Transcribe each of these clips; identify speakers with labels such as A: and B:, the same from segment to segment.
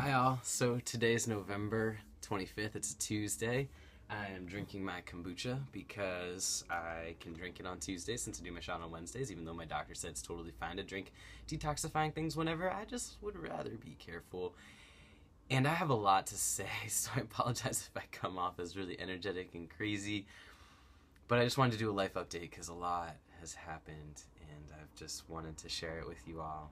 A: Hi all, so today's November 25th, it's a Tuesday. I am drinking my kombucha because I can drink it on Tuesdays since I do my shot on Wednesdays, even though my doctor said it's totally fine to drink detoxifying things whenever. I just would rather be careful. And I have a lot to say, so I apologize if I come off as really energetic and crazy. But I just wanted to do a life update because a lot has happened and I've just wanted to share it with you all.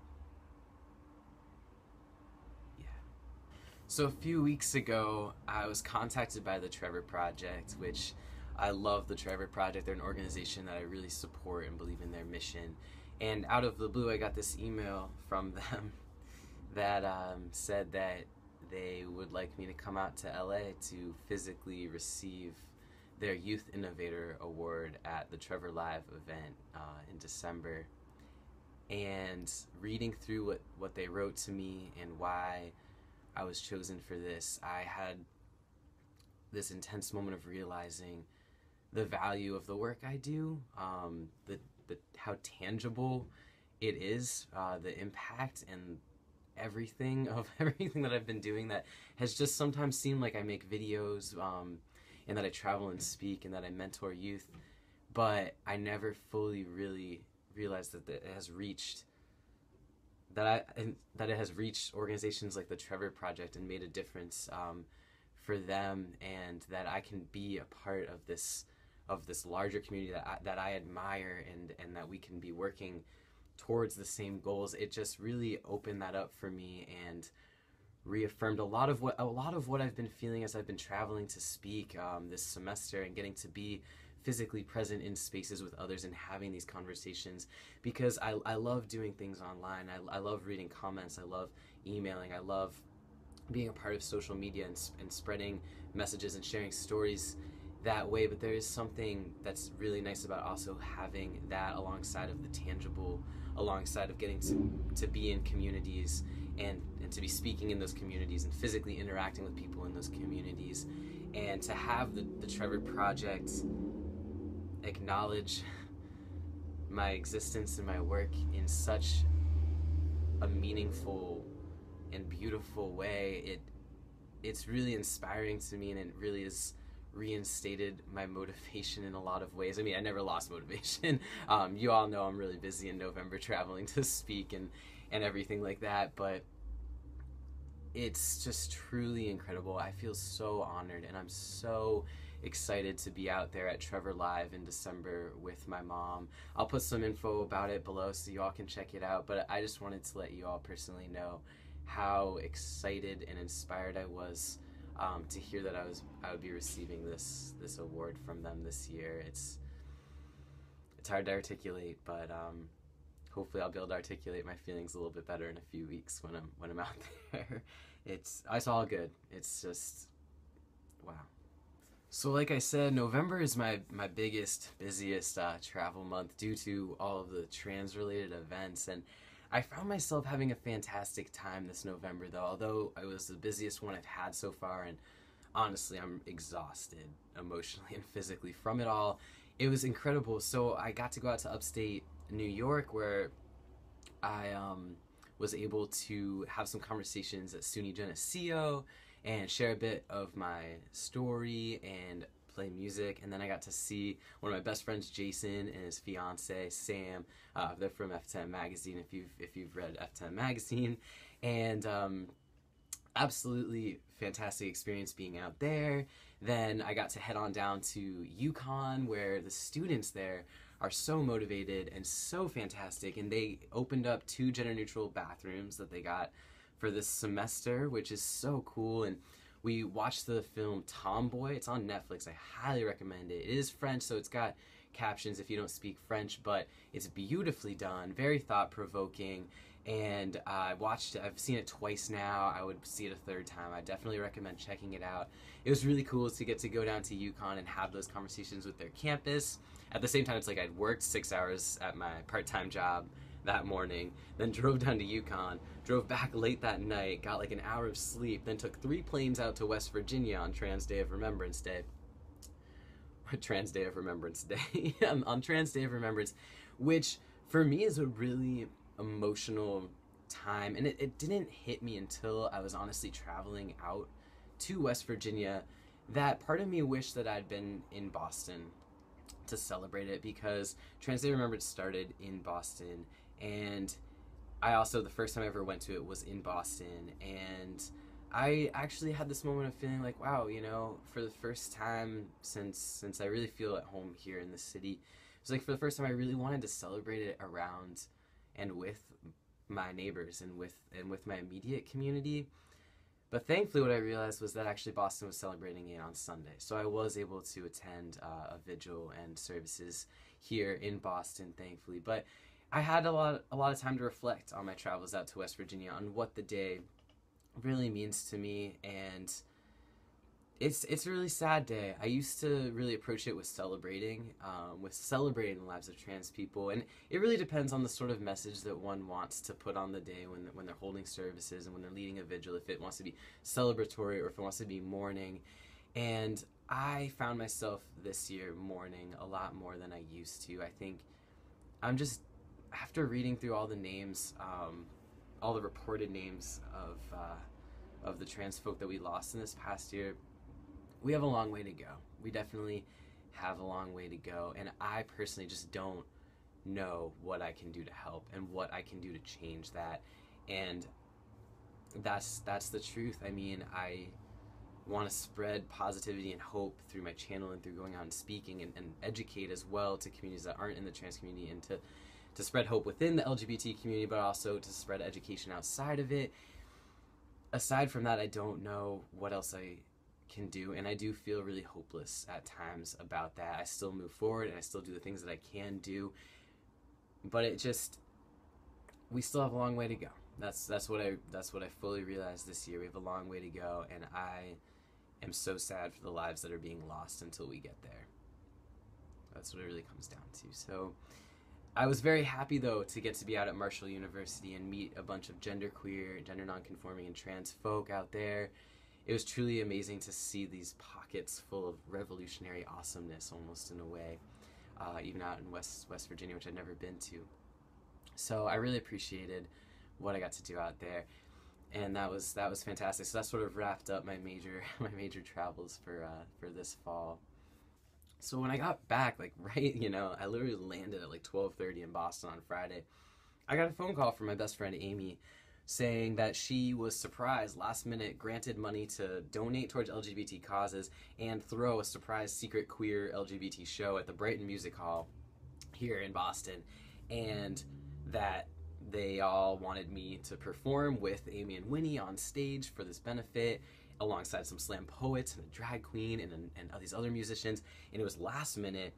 A: So a few weeks ago, I was contacted by the Trevor Project, which I love the Trevor Project. They're an organization that I really support and believe in their mission. And out of the blue, I got this email from them that said that they would like me to come out to LA to physically receive their Youth Innovator Award at the Trevor Live event in December. And reading through what they wrote to me and why I was chosen for this, I had this intense moment of realizing the value of the work I do, how tangible it is, the impact and everything that I've been doing that has just sometimes seemed like I make videos and that I travel and speak and that I mentor youth, but I never fully really realized that it has reached organizations like the Trevor Project and made a difference for them, and that I can be a part of this larger community that I admire, and that we can be working towards the same goals. It just really opened that up for me and reaffirmed a lot of what I've been feeling as I've been traveling to speak this semester and getting to be physically present in spaces with others and having these conversations, because I love doing things online. I love reading comments, I love emailing, I love being a part of social media and spreading messages and sharing stories that way, but there is something that's really nice about also having that alongside of the tangible, alongside of getting to be in communities and to be speaking in those communities and physically interacting with people in those communities, and to have the Trevor Project acknowledge my existence and my work in such a meaningful and beautiful way. It's really inspiring to me, and it really has reinstated my motivation in a lot of ways. I mean, I never lost motivation. You all know I'm really busy in November traveling to speak and everything like that, but it's just truly incredible. I feel so honored, and I'm so excited to be out there at Trevor Live in December with my mom. I'll put some info about it below so you all can check it out, but I just wanted to let you all personally know how excited and inspired I was to hear that I would be receiving this award from them this year. It's hard to articulate, but hopefully I'll be able to articulate my feelings a little bit better in a few weeks when I'm out there. It's all good. It's just wow. So like I said, November is my biggest, busiest travel month due to all of the trans-related events, and I found myself having a fantastic time this November, though, although it was the busiest one I've had so far, and honestly, I'm exhausted emotionally and physically from it all. It was incredible. So I got to go out to upstate New York, where I was able to have some conversations at SUNY Geneseo and share a bit of my story and play music. And then I got to see one of my best friends, Jason, and his fiance Sam. They're from F10 magazine, if you've read F10 magazine, and absolutely fantastic experience being out there. Then I got to head on down to UConn, where the students there are so motivated and so fantastic, and they opened up 2 gender-neutral bathrooms that they got for this semester, which is so cool. And we watched the film Tomboy. It's on Netflix. I highly recommend it. It is French, so it's got captions if you don't speak French, but it's beautifully done, very thought-provoking, and I've seen it twice now. I would see it a third time. I definitely recommend checking it out. It was really cool to get to go down to UConn and have those conversations with their campus. At the same time, it's like I'd worked 6 hours at my part-time job that morning, then drove down to UConn, drove back late that night, got like an hour of sleep, then took 3 planes out to West Virginia on Trans Day of Remembrance Day. Trans Day of Remembrance Day. On Trans Day of Remembrance, which for me is a really emotional time, and it didn't hit me until I was honestly traveling out to West Virginia, that part of me wished that I'd been in Boston to celebrate it, because Trans Day Remembrance started in Boston, and I also, the first time I ever went to it was in Boston, and I actually had this moment of feeling like, wow, you know, for the first time since I really feel at home here in the city, it was like for the first time I really wanted to celebrate it around and with my neighbors and with my immediate community. But thankfully, what I realized was that actually Boston was celebrating it on Sunday, so I was able to attend a vigil and services here in Boston, thankfully. But I had a lot of time to reflect on my travels out to West Virginia, on what the day really means to me, and it's a really sad day. I used to really approach it with celebrating the lives of trans people, and it really depends on the sort of message that one wants to put on the day when they're holding services and when they're leading a vigil, if it wants to be celebratory or if it wants to be mourning. And I found myself this year mourning a lot more than I used to. I think I'm just, after reading through all the names, all the reported names of the trans folk that we lost in this past year, we have a long way to go. We definitely have a long way to go, and I personally just don't know what I can do to help and what I can do to change that. And that's the truth. I mean, I want to spread positivity and hope through my channel and through going out and speaking and educate as well to communities that aren't in the trans community, and to spread hope within the LGBT community, but also to spread education outside of it. Aside from that, I don't know what else I can do, and I do feel really hopeless at times about that. I still move forward and I still do the things that I can do, but we still have a long way to go. That's what I fully realized this year. We have a long way to go, and I am so sad for the lives that are being lost until we get there. That's what it really comes down to. So I was very happy, though, to get to be out at Marshall University and meet a bunch of genderqueer, gender nonconforming, and trans folk out there. It was truly amazing to see these pockets full of revolutionary awesomeness, almost in a way, even out in West Virginia, which I'd never been to. So I really appreciated what I got to do out there, and that was fantastic. So that sort of wrapped up my major travels for this fall. So when I got back, like, right, you know, I literally landed at like 12:30 in Boston on Friday. I got a phone call from my best friend Amy, saying that she was surprised, last minute, granted money to donate towards LGBT causes and throw a surprise secret queer LGBT show at the Brighton Music Hall here in Boston, and that they all wanted me to perform with Amy and Winnie on stage for this benefit, alongside some slam poets and a drag queen and these other musicians. And it was last minute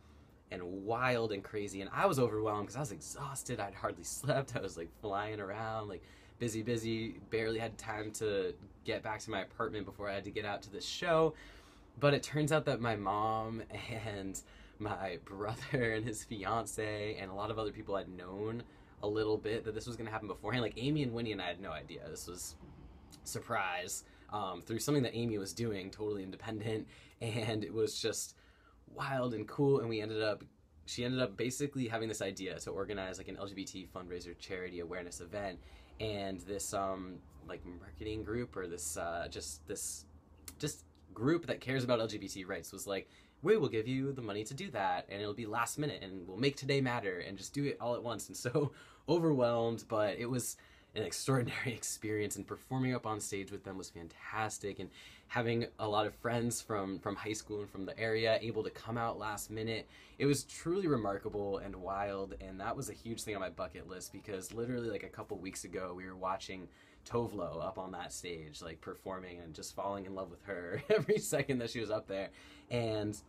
A: and wild and crazy, and I was overwhelmed because I was exhausted. I'd hardly slept. I was like flying around, like busy, barely had time to get back to my apartment before I had to get out to this show. But it turns out that my mom and my brother and his fiance and a lot of other people had known a little bit that this was going to happen beforehand. Like Amy and Winnie and I had no idea. This was surprise, through something that Amy was doing, totally independent, and it was just wild and cool. And she ended up basically having this idea to organize like an LGBT fundraiser charity awareness event, and this like marketing group, or this group that cares about LGBT rights was like, we will give you the money to do that, and it'll be last minute, and we'll make today matter, and just do it all at once. And so overwhelmed, but it was an extraordinary experience, and performing up on stage with them was fantastic, and having a lot of friends from high school and from the area able to come out last minute, it was truly remarkable and wild. And that was a huge thing on my bucket list, because literally like a couple weeks ago we were watching Tovlo up on that stage, like performing, and just falling in love with her every second that she was up there. And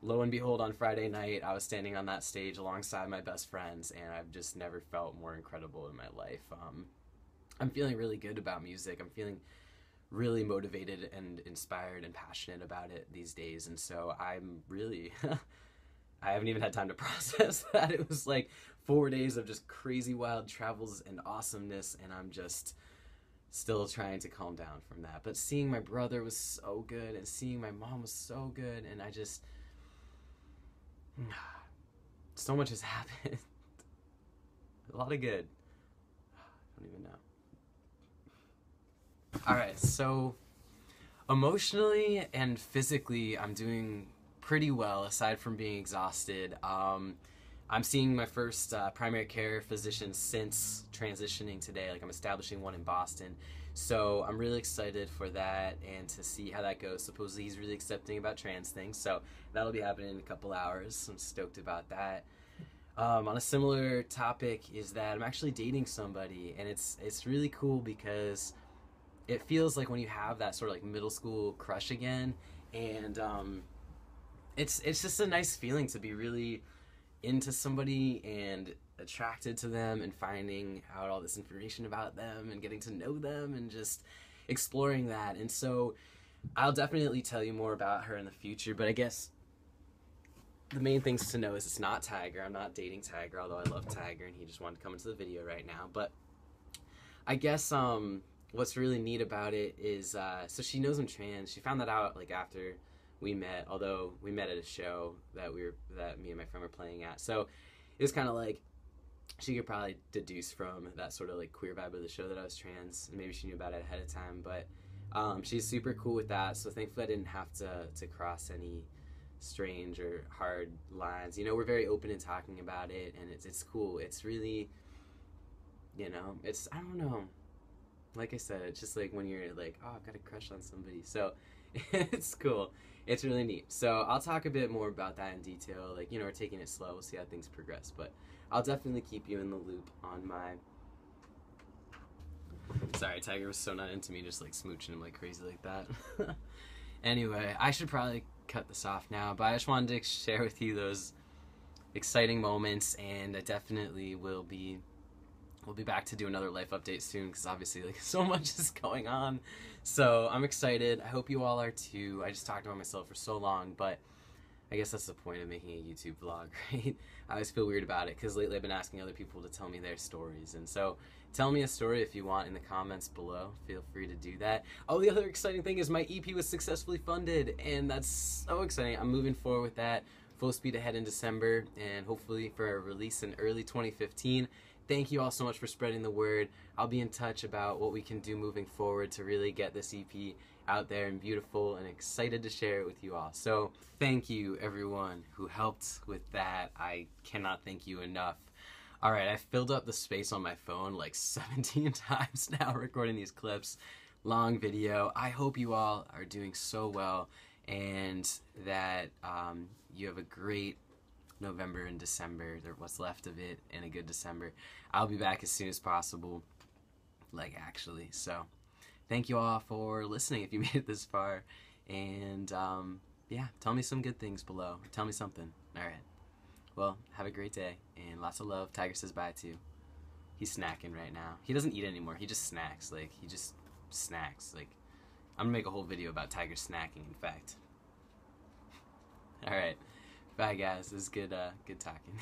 A: lo and behold, on Friday night, I was standing on that stage alongside my best friends, and I've just never felt more incredible in my life. I'm feeling really good about music. I'm feeling really motivated and inspired and passionate about it these days. And so I'm really, I haven't even had time to process that. It was like 4 days of just crazy wild travels and awesomeness, and I'm just still trying to calm down from that. But seeing my brother was so good, and seeing my mom was so good, and I just, so much has happened. A lot of good. I don't even know. All right, so emotionally and physically, I'm doing pretty well aside from being exhausted. I'm seeing my first primary care physician since transitioning today. Like, I'm establishing one in Boston. So I'm really excited for that and to see how that goes. Supposedly he's really accepting about trans things. So that'll be happening in a couple hours. I'm stoked about that. On a similar topic is that I'm actually dating somebody, and it's really cool because it feels like when you have that sort of like middle school crush again, and it's just a nice feeling to be really into somebody and attracted to them and finding out all this information about them and getting to know them and just exploring that. And so I'll definitely tell you more about her in the future, but I guess the main things to know is it's not Tiger. I'm not dating Tiger, although I love Tiger and he just wanted to come into the video right now. But I guess what's really neat about it is so she knows I'm trans. She found that out like after we met, although we met at a show that me and my friend were playing at. So it was kind of like she could probably deduce from that sort of like queer vibe of the show that I was trans, and maybe she knew about it ahead of time. But she's super cool with that, so thankfully I didn't have to cross any strange or hard lines. You know, we're very open in talking about it, and it's cool. It's really, you know, it's, I don't know, like I said, it's just like when you're like, oh, I've got a crush on somebody. So it's cool. It's really neat. So I'll talk a bit more about that in detail. Like, you know, we're taking it slow. We'll see how things progress. But I'll definitely keep you in the loop on my... Sorry, Tiger was so not into me just like smooching him like crazy like that. Anyway, I should probably cut this off now, but I just wanted to share with you those exciting moments, and I definitely we'll be back to do another life update soon, because obviously like so much is going on. So I'm excited. I hope you all are too. I just talked about myself for so long, but I guess that's the point of making a YouTube vlog, right? I always feel weird about it because lately I've been asking other people to tell me their stories, and so tell me a story if you want in the comments below. Feel free to do that. Oh, the other exciting thing is my EP was successfully funded, and that's so exciting. I'm moving forward with that full speed ahead in December, and hopefully for a release in early 2015. Thank you all so much for spreading the word. I'll be in touch about what we can do moving forward to really get this EP out there and beautiful, and excited to share it with you all. So thank you everyone who helped with that. I cannot thank you enough. Alright, I filled up the space on my phone like 17 times now recording these clips. Long video. I hope you all are doing so well, and that you have a great November and December, or what's left of it, and a good December. I'll be back as soon as possible, like actually. So thank you all for listening if you made it this far, and yeah, tell me some good things below. Tell me something. Alright, well, have a great day and lots of love. Tiger says bye too. He's snacking right now. He doesn't eat anymore, he just snacks. Like, he just snacks. Like, I'm gonna make a whole video about Tiger snacking, in fact. Alright, bye guys, it was good talking.